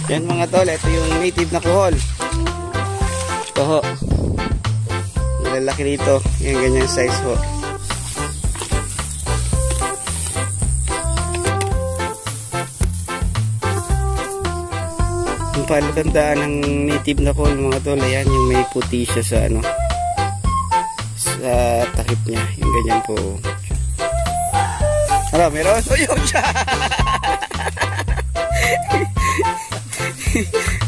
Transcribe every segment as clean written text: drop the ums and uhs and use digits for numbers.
Yan mga tol, ito yung native na kuhol. Ito ho. Malalaki rito. Yan ganyan size ho. Yung palatandaan ng native na kuhol mga tol, ayan yung may puti siya sa ano, sa takip niya. Yung ganyan po. Ano, meron? Uyong siya!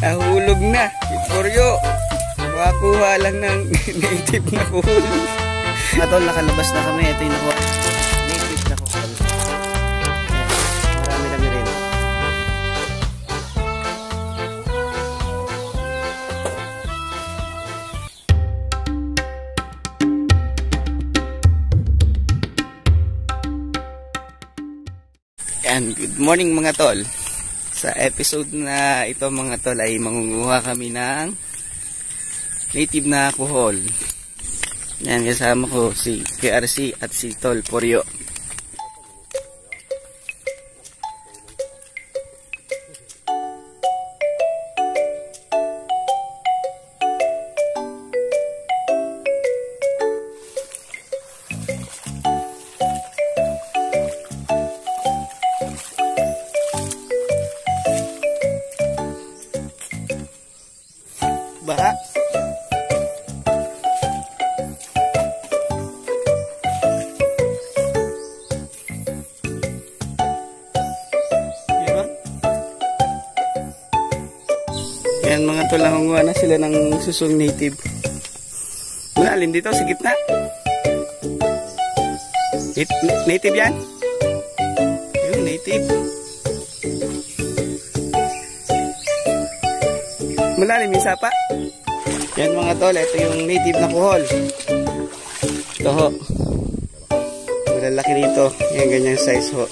Nahulog na. Poryo. Makakuha lang ng native na kuhol. Tol, nakalabas na kami. Ito yung nakuha. Native na kuhol. Marami rin. Yan. Good morning mga tol. Sa episode na ito mga tol ay mangunguha kami ng native na kuhol. Yan, kasama ko si KRC at si Tol Poryo. Baha. Diba? Yan mga tol, nangunguha na sila ng susong native. Malalim dito sa gitna. Native yan? Yung native. Malalim yung sapa. Yan mga tol, ito yung native na kuhol. Ito ho. Malalaki rito. Yan ganyang size ho.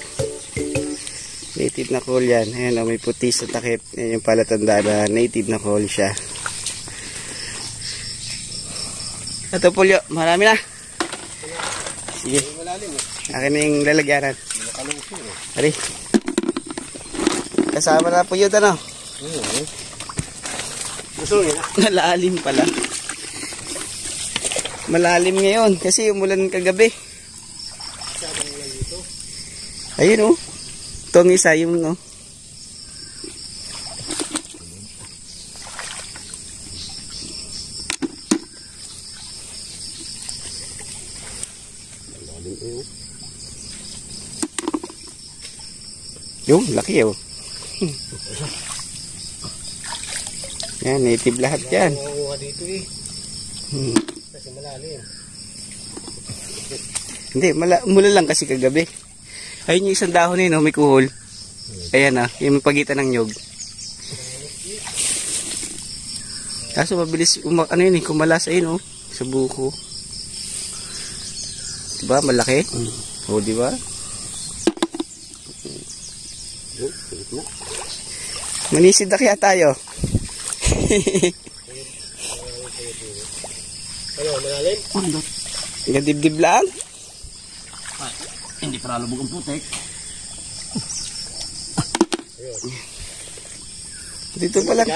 Native na kuhol yan. Ayan o, may puti sa takip. Yan yung palatanda na native na kuhol siya. Ito Pulyo, marami na. Sige. Akin na yung lalagyanan. Hari. Kasama na Pulyo ano? Malalim pala. Malalim ngayon kasi umulan kagabi. Ayun oh. Itong isa yung no. Yung laki oh. Yan, native lahat yan. Dito eh. Kasi malalim. Hindi, mula lang kasi kagabi. Ayun yung isang dahon eh, no, may kuhol. Ayan ah, yung pagitan ng nyog. Kaso mabilis, ano yun eh, kumalas ayun oh, sa buko. Diba, malaki? O, diba? Manisid na kaya tayo. Ano, malalim? Hanggang dibdib lang? Hindi para lubog ang putek. Dito pa lang.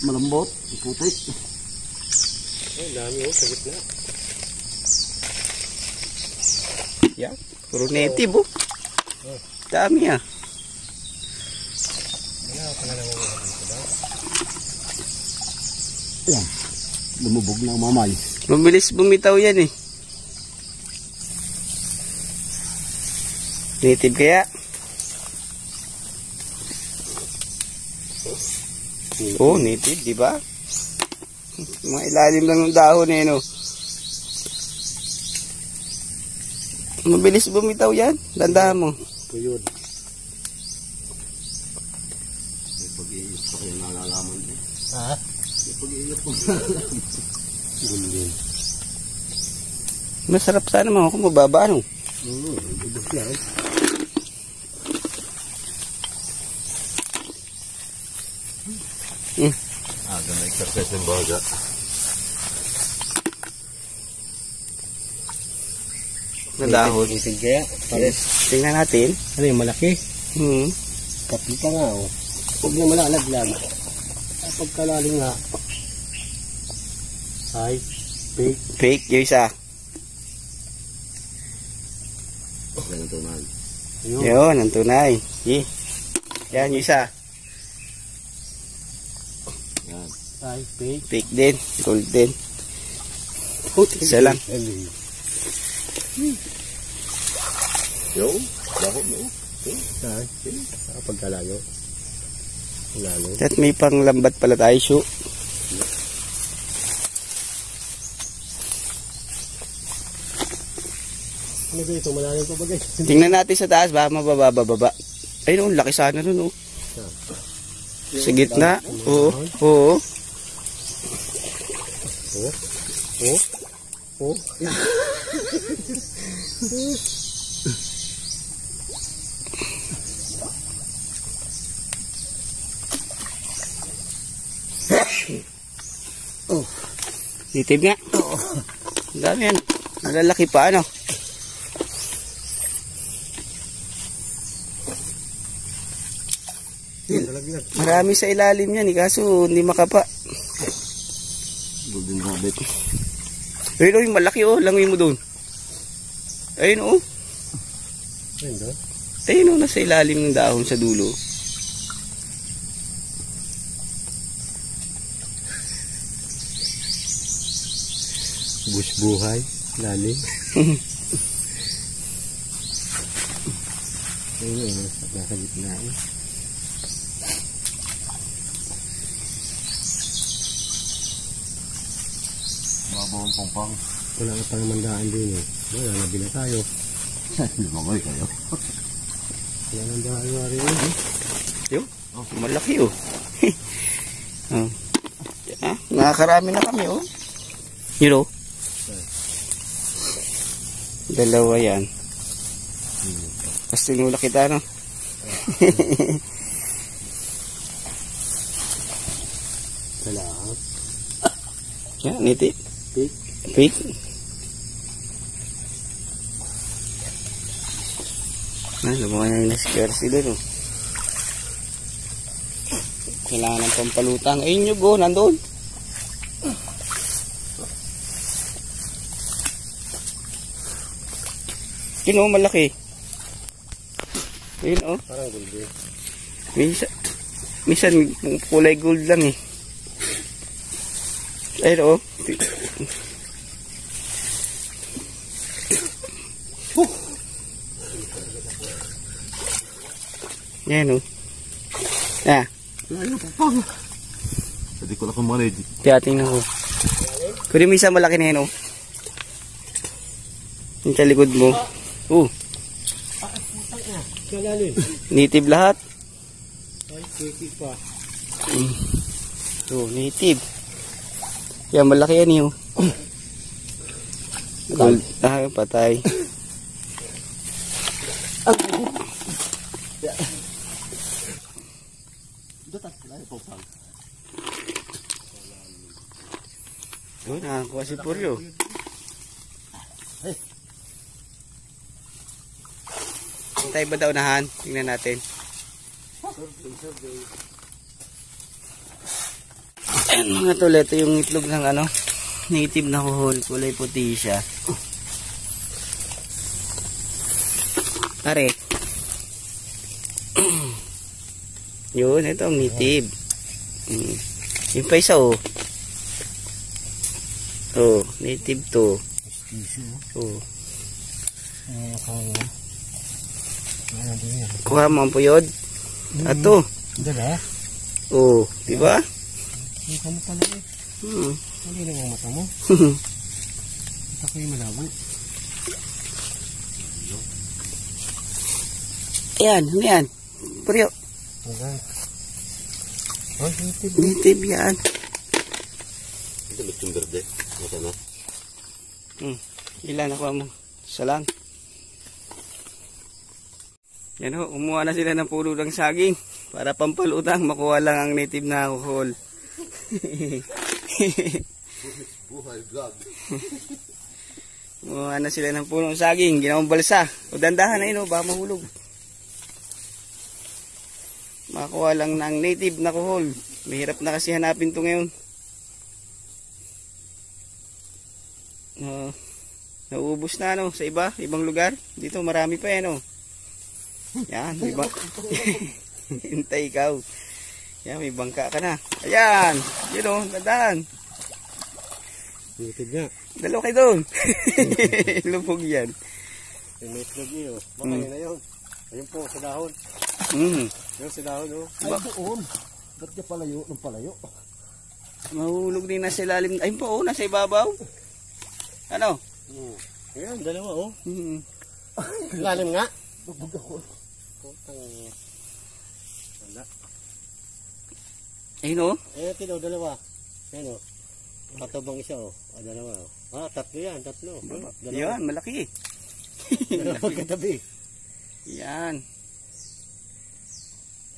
Malambot, ang putek. Ay, dami oh, sa gitna. Yan, puro native oh. Dami ah. Yan, lumubog na ang mamay. Mabilis bumitaw yan eh. Native kaya? Oh, native, di ba? Mga ilalim lang ng dahon eh, no? Mabilis bumitaw yan. Tandaan mo. Tuyod. May pag-iiyot pa kayo nalalaman din. Ha? May pag-iiyot pa nalalaman. Gulin. Masarap sana mga kung mababa, no? Ibig yan. Ganda exercise ng baga. Na dahon. Itig kaya? Yes. Tingnan natin. Ano yung malaki? Hmm. Kapli pa nga oh. Huwag niya malalaglag. Pagkalalim nga. Ay, fake. Fake, yung isa. Yan ang tunay. Yun, ang tunay. Yan, yung isa. Yan. Ay, fake. Fake din, gold din. Isa lang. Yo, bakit mo? Ay, pagkalayo. Lalo. At may panglambat pala tayo, shoe. Ano ba ito? Malalim pa ba guys? Tingnan natin sa taas, baka mababa. Ayun, laki sana nun, oh. Sa gitna. Oo. Oo. Oh. Oh. Native nga. Oo. Ang dami yan. Nalalaki pa, ano? Marami sa ilalim yan, kaso hindi makapa. Golden rabbit. Ayun, oh, yung malaki, oh. Langoy mo doon. Ayun, oh. Ayun, oh, nasa ilalim ng dahon sa dulo. Bush buhay, lalim. Ayun, nasa gitna eh. Babawang pangpang. Wala na pang mandaan din eh. Wala na bila tayo. Lumangoy kayo. Wala nang daan nga rin eh. Yung, malaki, oh. Oh. Ah, nakakarami na kami, oh. Yun, oh. Dalawa yan. Kasi nula kita, no? Salamat. Yan, niti. Pig. Pig. Lumawan na yung naskersi doon, oh. Kailangan ng pampalutang. Ayun yung go, nandun. Yun, oh, malaki. Ayun, oh. Parang gold eh. Minsan kulay gold lang eh. Ayun, oh. Yan, oh. Ah. Ayaw, pang. Pwede ko na kumanid. Kaya tingnan ko. Kunin mo isa malaki na yan, oh. Yung sa likod mo. Kalalim. Native lahat. Ay, kiki pa. Native. Kaya malaki yan, eh, oh. Gold. Ah, patay. Yun, nakakuha si Puryo. Tayo ba daw nahan? Tingnan natin. Ayan mga tol, ito yung itlog ng ano, native na kuhol. Kulay puti siya. Pare. Yun, ito ang native. Yung pa isa, oh. Oh, native to. Oh. Kuha mo ang puyod. Ato. Dala. Oh, di ba? Ang kamu pala eh. Hindi na ang mata mo. Mata ko yung malabo. Ayan, ano yan? Puryo. Okay. Oh, native. Native yan. Ito lutong berde. Mata na. Ilan nakuha mo? Isa lang. Yan ho, umuha na sila ng puno ng saging para pampalutang, makuha lang ang native na alcohol. Buhay vlog. Umuha na sila ng puno ng saging, ginawang balsa. O dandahan na yun, baka mahulog. Makakuha lang ng native na kuhol. Mahirap na kasi hanapin to ngayon. Nauubos na ano sa ibang lugar. Dito marami pa yan oh. Yan, iba. Hintay ikaw. Yan, may bangka ka na. Ayan, yun oh, dadaan. Native nga. Dalawa kayo doon. Lubog yan. Yung native niyo. Baka yun na yun. Ayun po, sa dahon. Yung sa dahon oh. Ay, doon. Ba't ka palayo ng palayo? Mahulog din na sa ilalim. Ayun po oh, nasa ibabaw. Ano? Ayan, dalawa oh. Lalim nga. Bubog ako. Putang. Wala. Ayun oh. Ayan, tino, dalawa. Ayan oh. Katabang isa oh. Dalawa oh. Tatlo yan, tatlo. Yan, malaki. Dalawa pagkatabi. Yan.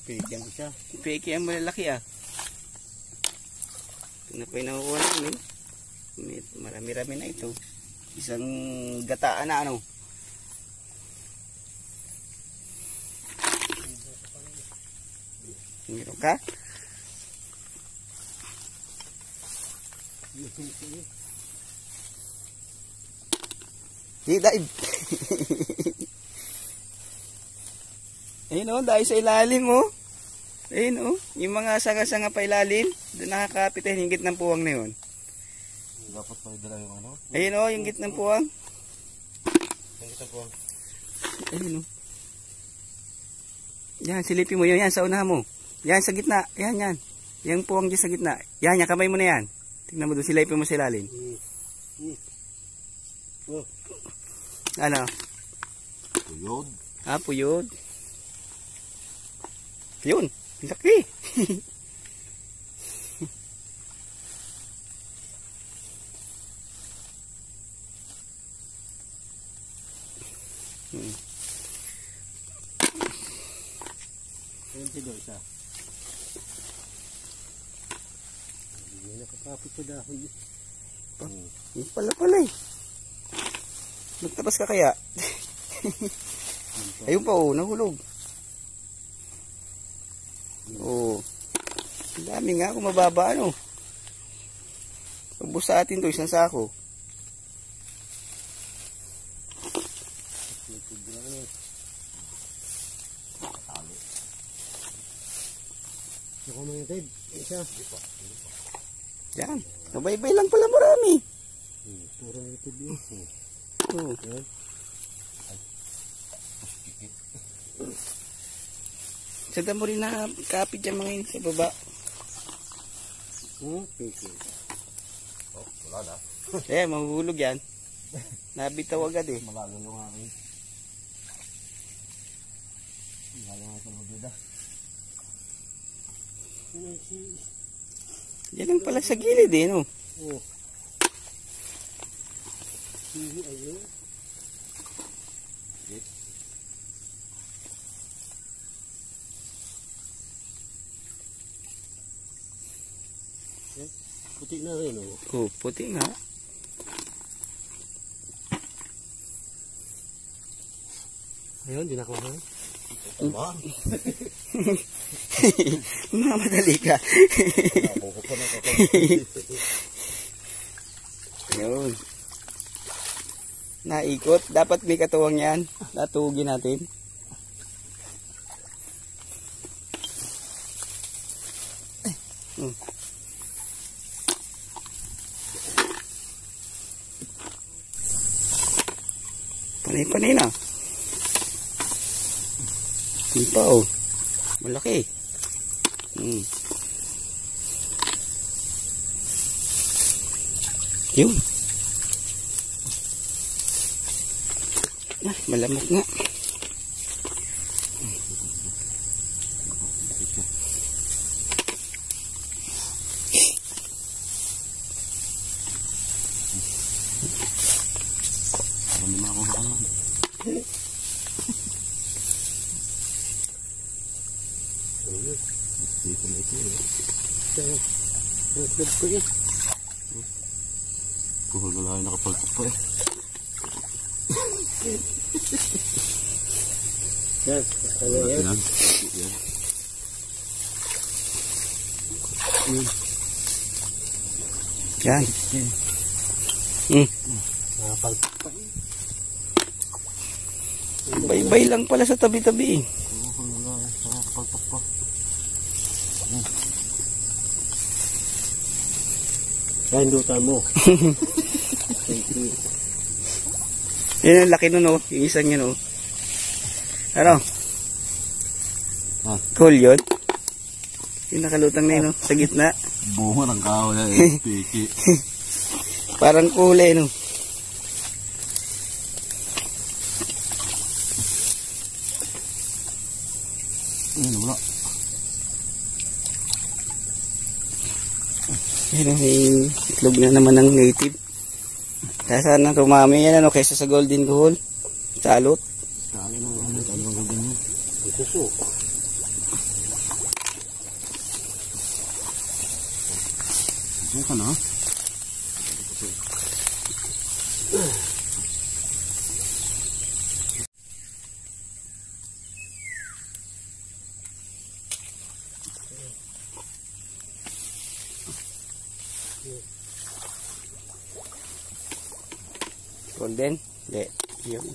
Fake yan isa. Fake yan, malaki ah. Ito na pa yung nakukuha namin. Marami-rami na ito. Isang gataan na ano. Meron ka? Dive. Ayun o, dahil sa ilalim mo. Ayun o, yung mga sanga-sanga pa ilalim. Doon nakakapit ang hingit ng puwang na yun. Dapat pa dala yung ano? Ayun o, yung gitnang puwang. Yung gitnang puwang. Ayun o. Yan, silipin mo yun. Yan, sa unahan mo. Yan, sa gitna. Yan, yan. Yung puwang dyan sa gitna. Yan, yan, kamay mo na yan. Tingnan mo doon, silipin mo sa ilalim. Oh. Ano? Puyod. Ah, puyod. Yun, laki. Ayun tido isa. Hindi nakakapit sa dahon. Yung pala eh. Nagtabas ka kaya? Ayun pa oh, nahulog. Oh. Ang dami nga kung mababa ano. Ubus sa atin to, isang sako. Ako mga native. Isa. Yan. Nabaybay lang pala marami. Puro native yun. Oh. Sada mo rin na kapit dyan mga yun sa baba. Piki. Oh, wala na. Eh, mahuhulog yan. Nabitaw agad eh. Malalim yung akin. Malalim nga ito mabida. Yan lang pala sa gilid eh, no? Oo. Ayun. Puti na rin oh. Oh, puti nga. Ayun, di nakuha. Tama. Mamadali ka. Ayun. Naikot. Dapat may katuwang yan. Natugin natin. Panay-panay na. Ito oh. Malaki. Yun. Malamok nga. Dito na ito eh. Nagdab ko eh. Kuhol na lang nakapaltok pa eh. Yan. Yan. Yan. Bay-bay lang pala sa tabi-tabi. Yan, dutan mo. Yan ang laki nun, oh. Yung isang yun, oh. Ano? Cool yun. Yung nakalutang na yun, oh. Sa gitna. Bunga ng kahoy na eh. Piki. Parang kulay, no? Wala. Yan, may itlog na naman ng native. Kaya sana tumami yan, ano, kaysa sa golden goal. Salot. Sali ng golden goal. Isuso. Ito ka na. Golden? Hindi. Yun.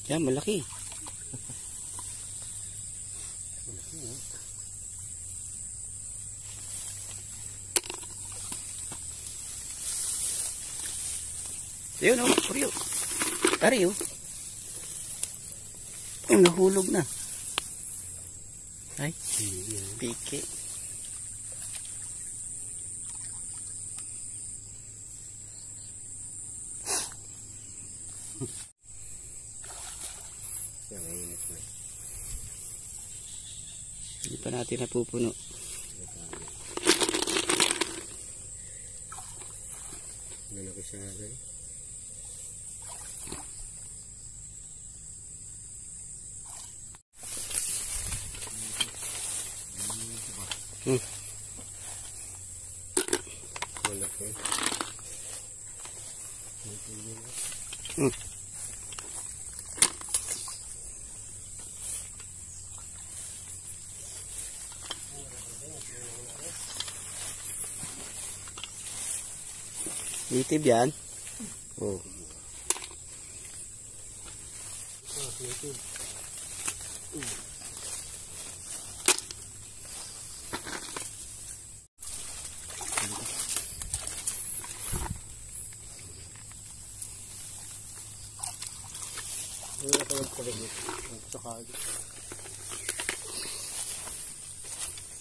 Yan, malaki. Yun, oh. Puriyo. Tari, oh. Oh, nahulog na. Ay, piki. Hindi pa natin napupuno. Nalaki siya nga rin. Malaki. Native yan. Oh.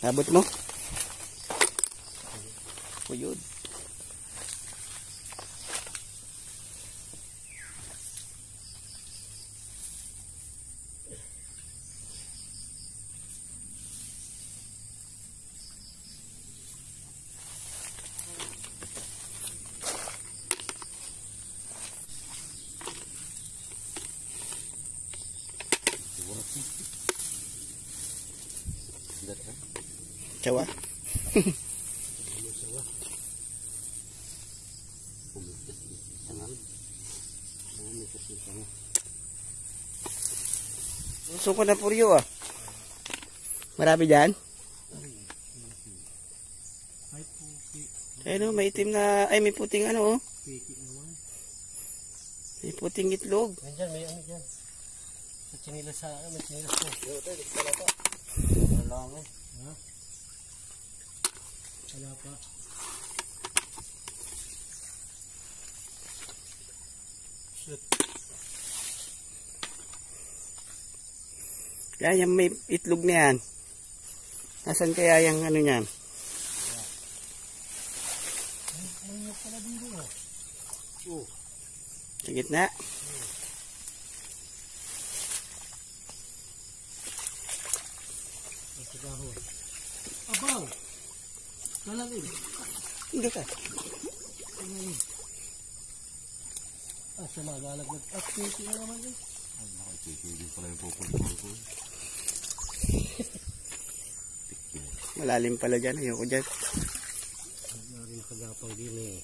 Abot mo? O yun. Cawa. Gusto ko na puryo ah. Marami dyan? Ayun oh, may itim na, ay may puting ano oh. May puting itlog. Nandiyan, may ano dyan. Sa chinila sa, may chinila ko. Wala mo. Ha? Wala pa. Shit. Kaya yung may itlog na yan. Nasaan kaya yung ano niyan? Ano pala dito ah? Oh. Sa gitna. Abaw! Nalagay. Hindi ka. Sa magalaglag. At piti na naman eh. Ay, nakapiti pala yung pupunta ko. Malalim pala dyan. Ayoko dyan. Nari nakagapang din eh.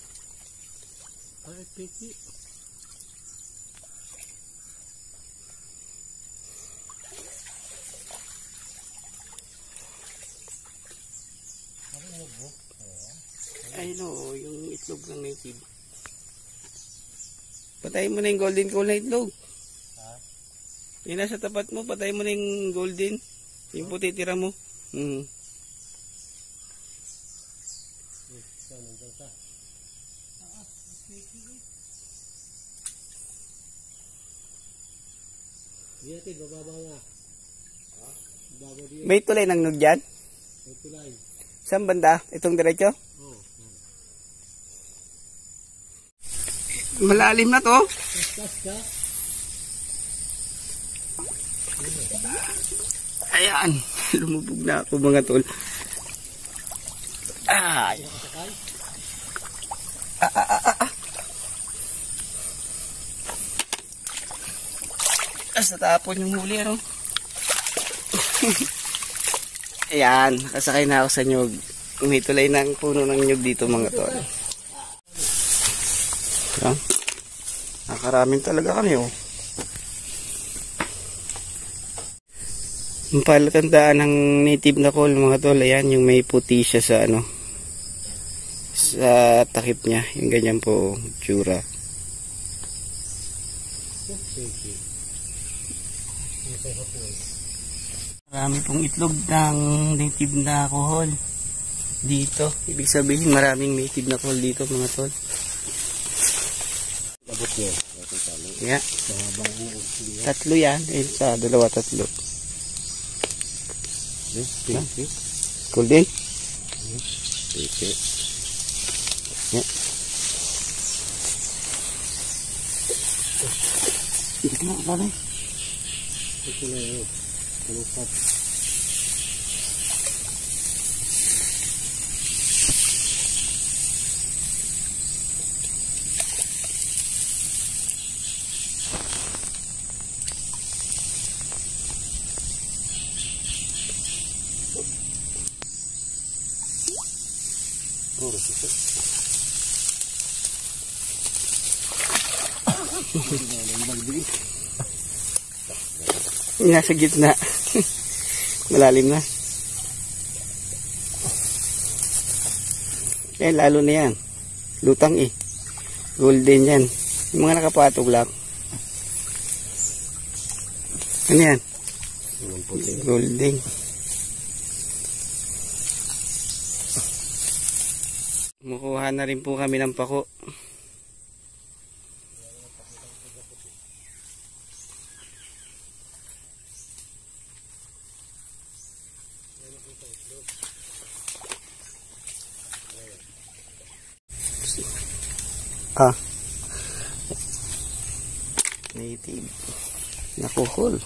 Ay, piti. Ayun o, yung itlog ng native. Patayin mo na yung golden coal na itlog. Ha? Yung nasa tapat mo, patayin mo na yung golden. Yung puti tira mo. Dito, bababa nga. Bababa dito. May tulay ng nog dyan? May tulay. Saan banda? Itong diretso? Oo. Malalim na to. Kas ka? Ayan. Lumubog na ako mga tol. Ay. Sa tapon yung huli, ano? Ayan, nakasakay na ako sa nyug. May tulay ng puno ng nyug dito mga tol. Ayan. Nakaraming talaga kami, oh. Yung palatandaan ng native na coal mga tol, ayan, yung may puti siya sa ano, sa takip niya, yung ganyan po, tsura. Marami pong itlog ng native na coal dito. Ibig sabihin maraming native na coal dito mga tol. Abot nyo. Yeah. Tatlo yan. Ayun sa dalawa, tatlo. Cool din? Okay. Yeah. Ito na, pare. Ito na yun. Kalupat. Nasa gitna. Malalim na. Eh, lalo na yan. Lutang eh. Golden yan. Yung mga nakapatog lang. Ano yan? Golden. Kumukuha na rin po kami ng pako. Native na kuhol.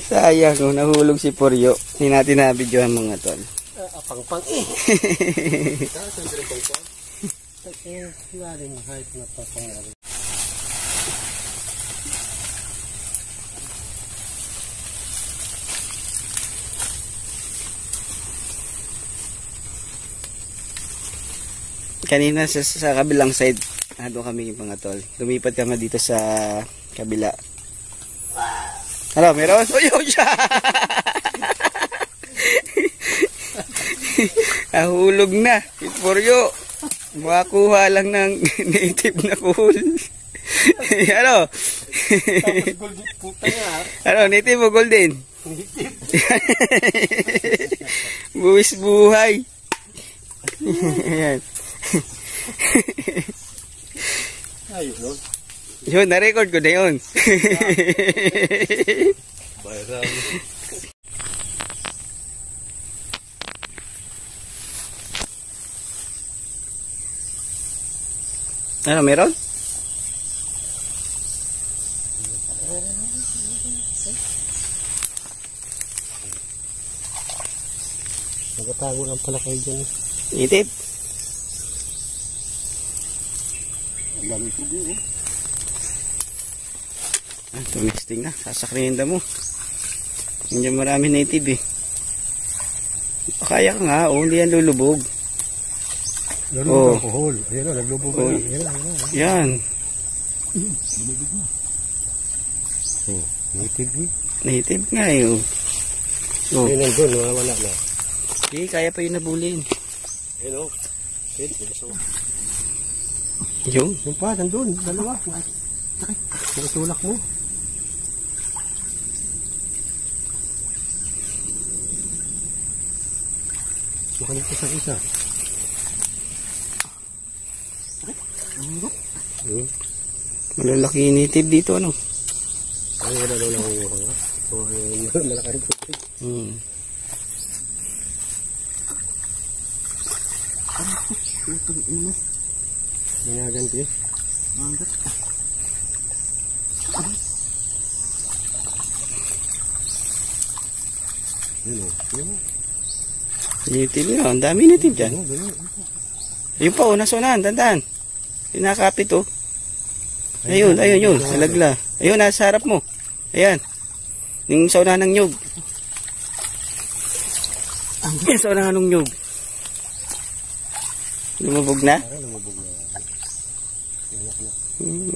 Sayang, no? Nahulog si Poryo. Hindi natin na-videohan mga tol. Apang-pang eh. Saan din pang-pang? Wala rin kahit na pang-pang. Kanina sa kabilang side, doon kami yung mga tol. Lumipat kami dito sa kabila. Hello, meron? Uyo siya! Nahulog na. Poryo. Makakuha lang ng native na coal. Ano? Golden puta nga. Ano, native o golden? Native. Buwis buhay. Ayan. Ayun, no? Yun, na-record ko na yun. Bayram. Ano, meron? Nagatago lang pala kayo dyan. Native. Ang dami ko din eh. Tumisting na. Sasakrininda mo. Hindi marami native eh. Kaya ka nga. Hindi yan lulubog. Lulubog ang kuhol. Ayan o, naglubog. Oh. Ayan. Yan. Lumibig na. Oh, native eh. Native nga eh. Oh. Oh. Ayun nandun, wala na. Hindi, kaya pa yun nabulin. Ayun o. Yung? Yung pa, nandun, dalawa. Nakitulak mo. Makalit ka sa isa. Malalaki native dito, ano? Ay, wala daw lang yung mga. Malaki rin po. Nangaganti. Mangat. Yun o. Native yun. Ang dami native dyan. Ayun pa, nasunahan. Tandaan. Pinakapit o. Ayun, ayun yun. Nalagla. Ayun, nasa harap mo. Ayan. Yung sa unahan ng nyug. Yung sa unahan ng nyug. Lumubog na? Lumubog na.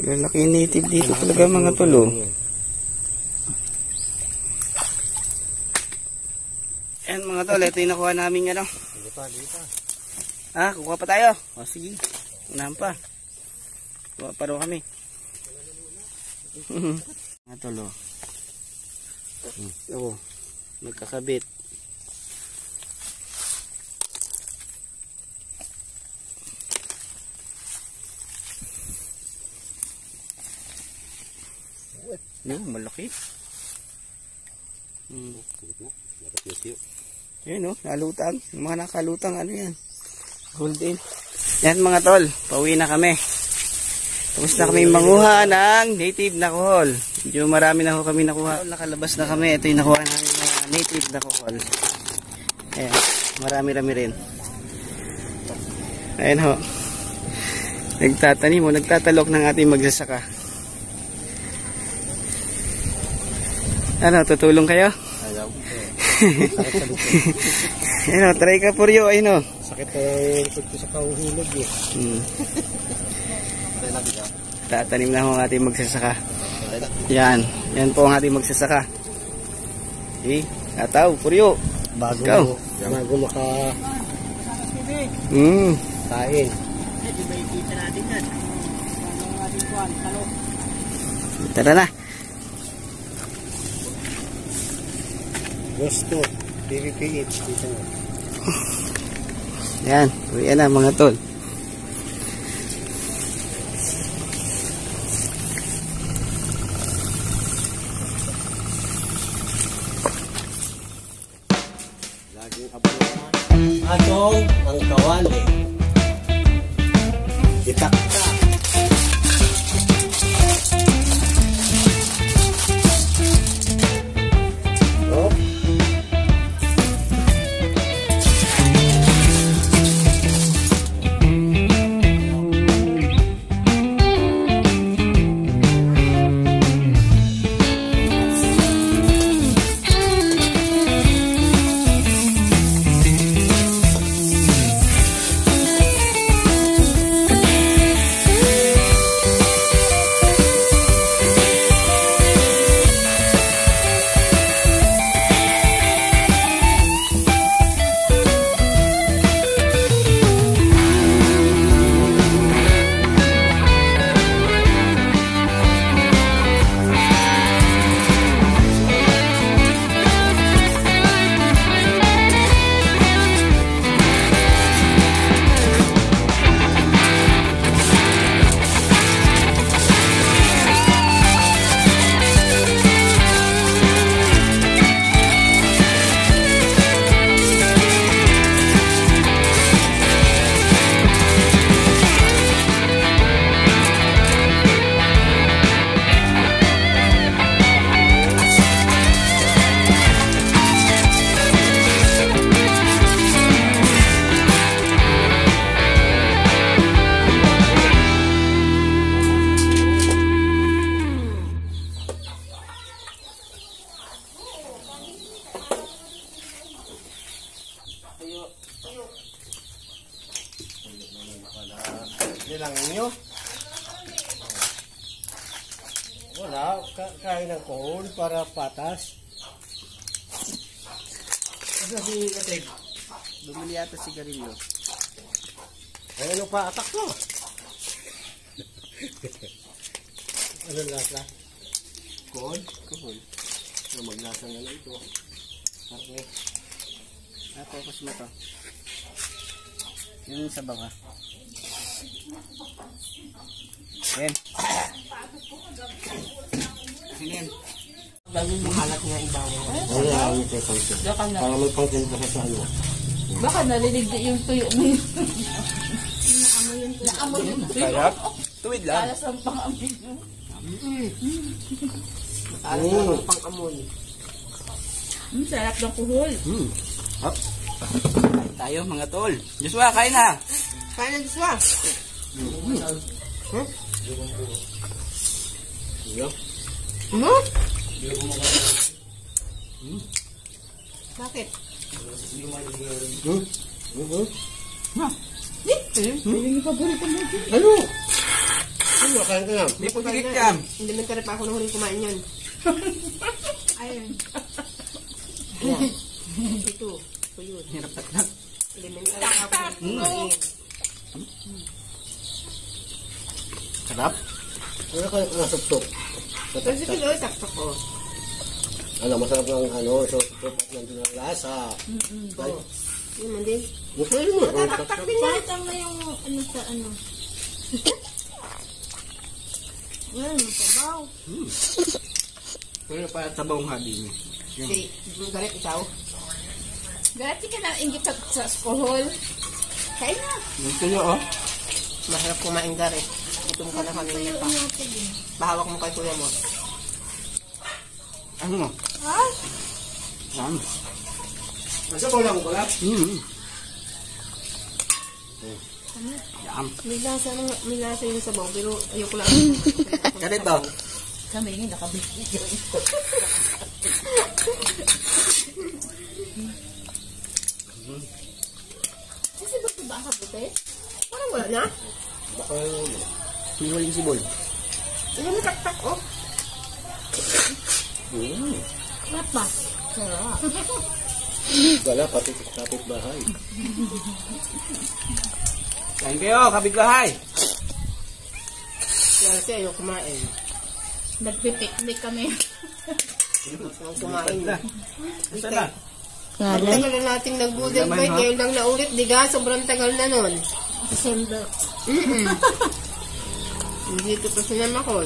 Lalaki native dito talaga mga tulo. Ayan mga tol, ito yung nakuha namin ano. Hindi pa. Ah, kukuha pa tayo. O sige, unahan pa. Kuha pa rin kami. Mga tol o. Oo, nagkakabit. Yung malaki. Yan o, nalutang. Yung mga nakalutang, ano yan? Golden. Yan mga tol, pauwi na kami. Tapos na kami manguha ng native na kohol. Medyo marami na ho kami nakuha. Nakalabas na kami. Ito yung nakuha namin mga native na kohol. Ayan, marami-rami rin. Ayan ho. Nagtatanim o, nagtatalok ng ating magsasaka. Ano, tutulong kayo? Ayaw. Ayun o, try ka Puryo, ayun o. Sakit eh, ikot ko sa kauhulog eh. Tatanim na ho ang ating magsasaka. Yan, yan po ang ating magsasaka. Okay, tataw, Puryo. Bago maka kain. Tara na. Gusto, PVPH dito. Yan, uwi na mga tol. Laging abangan. Atong ang kawali. Itakta. Lang inyo. Wala, kain ng kohol para patas. Ano si Katig? Bumili yata sigarilyo. Ay, ano pa atak mo? Ano lasa? Kohol? Kuhol. Ano maglasa nga na ito? Okay. Focus mo to. Yung sa baka. Ayan. Ayan. Gagawin mo halat nga ibaw. Ano na ang ito pangkin? Para may pangkin ka sa ano. Baka narinig yung tuyo mo yun. Naamoy yung tuyo. Kaya? Tuwid lang. Alas ang pang-amoy mo. Alas ang pang-amoy. Sarap ng kuhol. Hop. Kain tayo mga tol. Joshua, kain na. Kain na Joshua. Ano? Bakit? Yung paborito mo dyan. Ano? Ano? Kain ka na? May putigit yan. Hindi man ka pa ako nung huling kumain yan. Ayun. Ito. Ito yun. Hirap tatlak. Hindi man ka ako nung kumain. Sarap. Ano kayo nasuptok? Kasi kilo, sakto ko. Ano, masarap ng ano, susuptok at nandun ang lasa. Ay, Yun man din. masarap mo. Tataktak din yan. Pakita mo yung ano sa ano. Yan, masabaw. Pero pa tabong habi niya. Si, galit ikaw. Galit ka na ingit sa alcohol. Kain na. Yung tuyo oh. Mahirap kumain galit. Gutom ka na kanina pa. Bahawak mo kay kuya mo. Ano mo? Ha? Yan. Masa mo lang pala? Yan. May lasa yung sabaw, pero ayoko lang. Ganito. Kami ngayon nakabigyan. Kasi ba't ba ang kabuti? Parang wala na. Baka Hinuling sibol. Ano nataktak, oh? Napa? Sarap. wala, pati kapit bahay. Kain kayo, kabigbahay. Kaya kasi ayoko kumain. Nagpipiknik kami. Ayoko kumain. Asa na? Ang tagal na nating nag-budel Naman, fight, ha? ngayon lang naulit, di ka? Sobrang tagal na nun. December. Hindi ito pa sinama ko.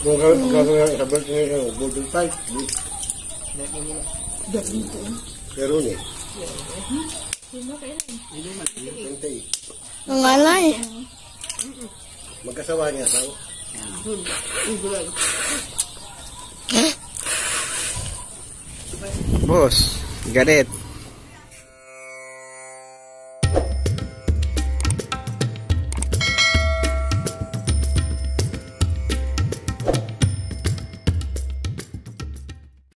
Kung gagawin sa birthday ngayon, golden fight. Pero niya, Sino kailan? 28. Ang alay. Magkasawa niya, tao. Boss, garet.